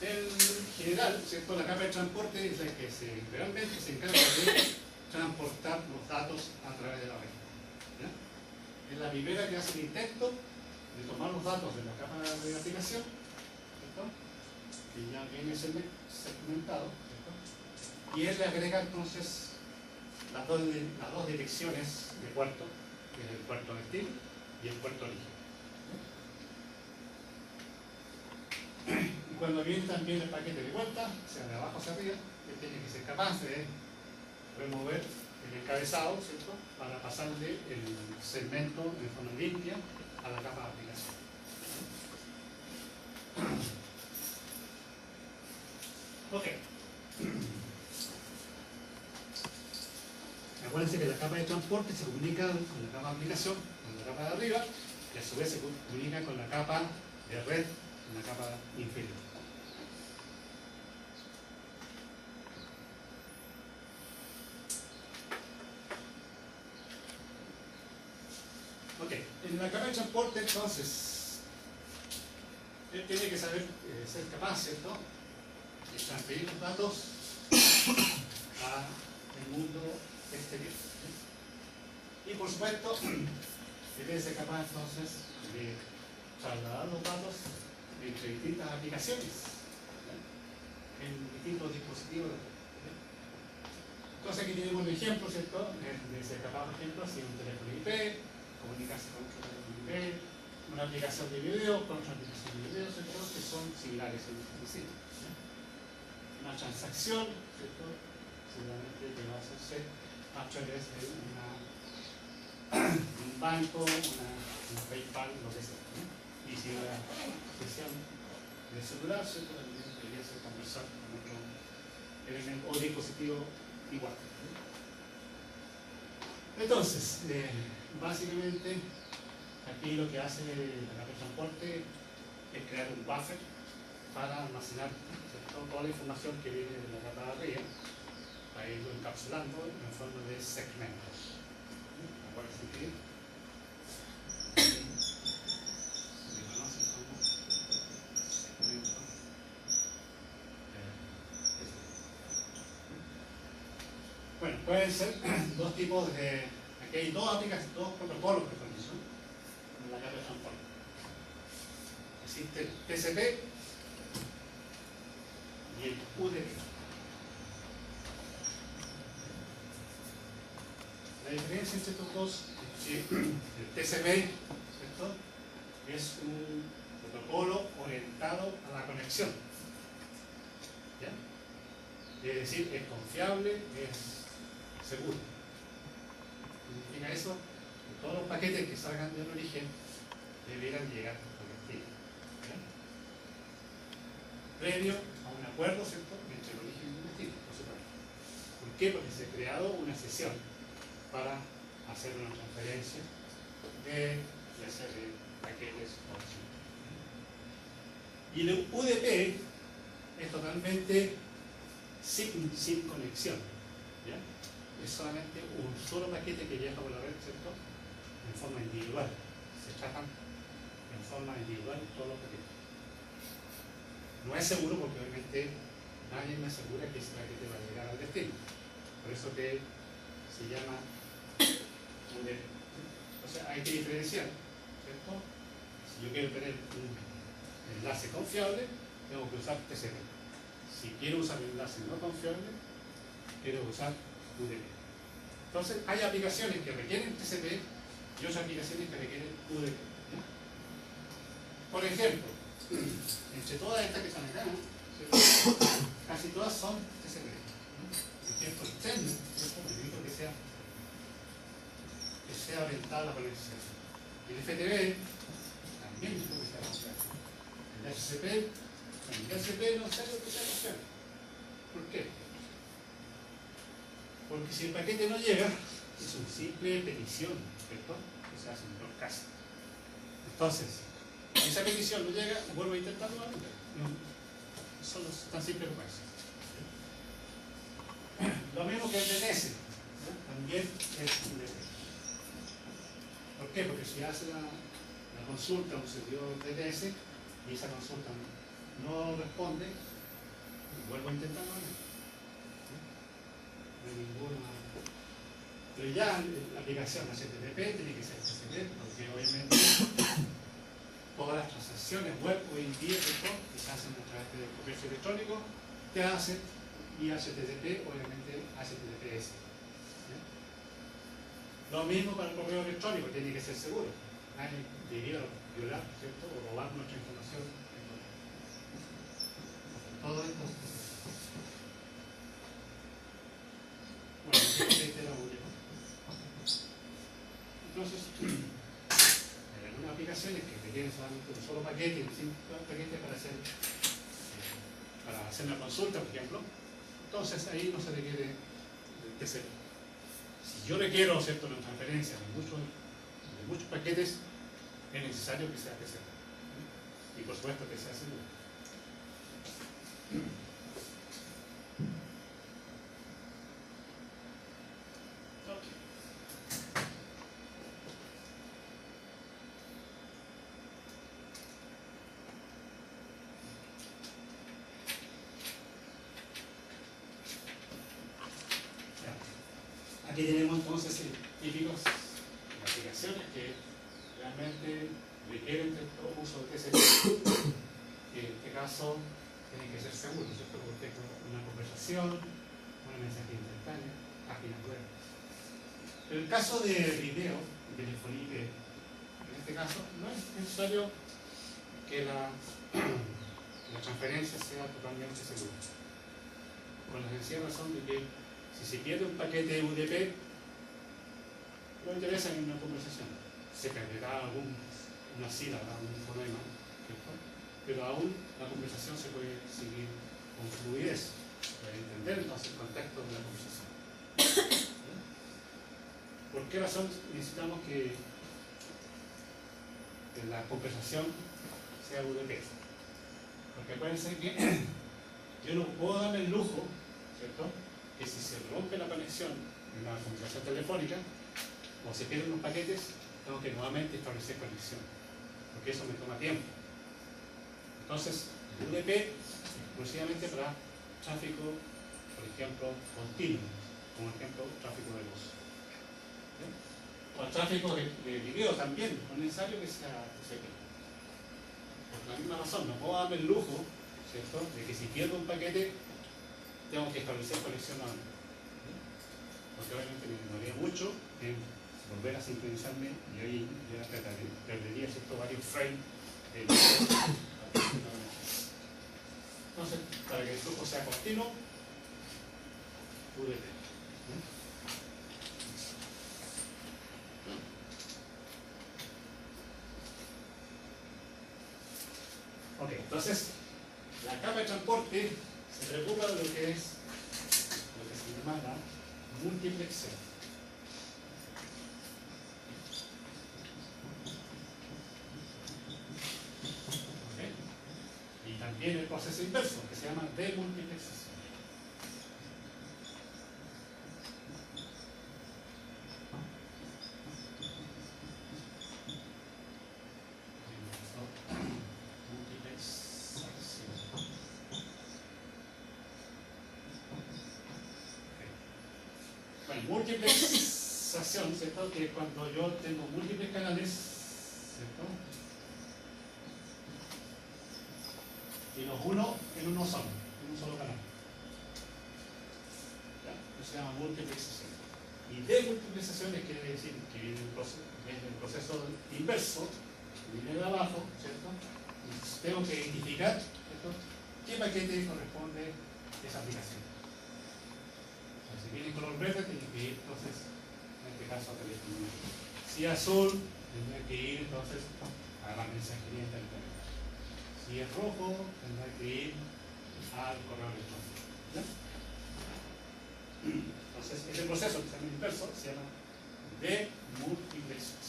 En general, ¿cierto? La capa de transporte es la que realmente se encarga de transportar los datos a través de la red. ¿Ya? Es la primera que hace el intento de tomar los datos de la capa de aplicación, ¿cierto? Que ya viene segmentado, ¿cierto? Y él le agrega entonces las dos direcciones de puerto, que es el puerto destino y el puerto origen. Y cuando viene también el paquete de vuelta, o sea, de abajo hacia arriba, que tiene que ser capaz de remover el encabezado, ¿cierto? Para pasarle el segmento de forma limpia a la capa de aplicación. Ok. Acuérdense que la capa de transporte se comunica con la capa de aplicación, con la capa de arriba, y a su vez se comunica con la capa de red, en la capa inferior. Ok, en la capa de transporte entonces, él tiene que saber, ser capaz, ¿cierto?, de transferir los datos al mundo exterior. Y por supuesto, debe ser capaz entonces de trasladar los datos entre distintas aplicaciones, ¿ya?, en distintos dispositivos. ¿Ya? Entonces aquí tenemos un ejemplo, ¿cierto?, de ser capaz, por ejemplo, si un teléfono IP, comunicarse con otro teléfono IP, una aplicación de video con otra aplicación de video, ¿cierto?, que son similares entre sí. Una transacción, ¿cierto?, seguramente que va a hacerse a través de un banco, una PayPal, lo que sea, ¿no? Y si la sesión de celular, ¿cierto?, también debería ser conversar con otro elemento o dispositivo igual, ¿no? Entonces, básicamente, aquí lo que hace la capa de transporte es crear un buffer para almacenar, ¿cierto?, toda la información que viene de la capa de arriba, para irlo encapsulando en forma de segmentos. Acuérdense que se conocen como segmentos. Bueno, pueden ser dos tipos de. Aquí hay dos aplicaciones, dos protocolos que son en la capa de transporte. Existe el TCP y el UDP. La diferencia entre estos dos es que el TCP, ¿cierto?, es un protocolo orientado a la conexión. ¿Ya? Es decir, es confiable, es seguro. Significa eso que todos los paquetes que salgan del origen deberán llegar al destino. Previo a un acuerdo, ¿cierto?, entre el origen y el destino, por supuesto. ¿Por qué? Porque se ha creado una sesión para hacer una transferencia de paquetes o archivos. Y el UDP es totalmente sin conexión, ¿ya? Es solamente un solo paquete que viaja por la red, ¿cierto?, en forma individual. Se tratan en forma individual todos los paquetes. No es seguro porque obviamente nadie me asegura que ese paquete va a llegar al destino. Por eso que se llama UDP. O sea, hay que diferenciar, ¿cierto? Si yo quiero tener un enlace confiable, tengo que usar TCP. Si quiero usar un enlace no confiable, quiero usar UDP. Entonces, hay aplicaciones que requieren TCP y otras aplicaciones que requieren UDP. ¿Ya? Por ejemplo, entre todas estas que están acá, ¿cierto?, casi todas son TCP. Por ejemplo, el Telnet, ¿cierto?, necesito que sea orientada a la conexión. El FTP también necesito que sea confiable. El SCP, el SCP no es necesario que sea confiable. ¿Por qué? Porque si el paquete no llega, es una simple petición, ¿cierto?, que se hace en broadcast. Entonces, si esa petición no llega, vuelvo a intentar nuevamente. Solo es tan simple como eso. Lo mismo que el DNS, ¿no?, también es un DNS. ¿Por qué? Porque si hace la consulta a un servidor DNS y esa consulta no responde, vuelvo a intentar nuevamente. No hay ninguna. Pero ya la aplicación HTTP tiene que ser TCP, porque obviamente todas las transacciones web hoy en día que se hacen a través del comercio electrónico te hacen vía HTTP, obviamente HTTPS. Lo mismo para el correo electrónico, tiene que ser seguro. Nadie debiera violar, ¿cierto? O robar nuestra información. Todo esto. Bueno, este era único. Entonces, hay algunas aplicaciones que requieren solamente un solo paquete, un simple paquete para hacer una consulta, por ejemplo. Entonces ahí no se requiere TCP. Si yo requiero, ¿cierto?, una transferencia de muchos paquetes, es necesario que sea TCP. Y por supuesto que sea seguro. Aquí tenemos entonces típicos aplicaciones que realmente requieren el uso de TCP. En este caso tiene que ser seguro, ¿cierto? Porque es una conversación, una mensajería instantánea, páginas web. Pero en el caso de video, telefonía IP, en este caso no es necesario que la transferencia sea totalmente segura. Por la sencilla razón de que si se pierde un paquete UDP, no interesa en una conversación. Se perderá una sílaba, algún fonema, ¿cierto? Pero aún la conversación se puede seguir con fluidez, para entender entonces el contexto de la conversación. ¿Por qué razón necesitamos que la conversación sea UDP? Porque acuérdense que yo no puedo darme el lujo, ¿cierto?, que si se rompe la conexión en la conversación telefónica o se pierden los paquetes, tengo que nuevamente establecer conexión, porque eso me toma tiempo. Entonces, el UDP exclusivamente para tráfico, por ejemplo, continuo, como ejemplo, tráfico de voz. O el tráfico de video también, no es necesario que sea TCP. Por la misma razón, no puedo darme el lujo, ¿cierto?, de que si pierdo un paquete, tengo que establecer conexión nuevamente. Porque obviamente me demoraría mucho en volver a sincronizarme y ahí ya perdería, ¿cierto?, varios frames de Entonces, para que el flujo sea continuo, UDP. Ok, entonces la capa de transporte se preocupa de lo que se llama la multiplexing. ¿Okay? Y también el proceso inverso, que se llama demultiplexación. Multiplexación, ¿cierto?, que es cuando yo tengo múltiples canales, ¿cierto?, y los uno en uno solo, en un solo canal. ¿Ya? Eso se llama multiplexación. Y demultiplexación quiere decir que viene el proceso inverso, que viene de abajo, ¿cierto? Y tengo que identificar, ¿cierto?, qué paquete corresponde a esa aplicación. Si viene en color verde, tiene que ir entonces, en este caso, a telefonía. Si es azul, tendrá que ir entonces a la mensajería instantánea. Si es rojo, tendrá que ir al correo electrónico. ¿Ya? Entonces, ese proceso que se llama inverso se llama demultiplexación.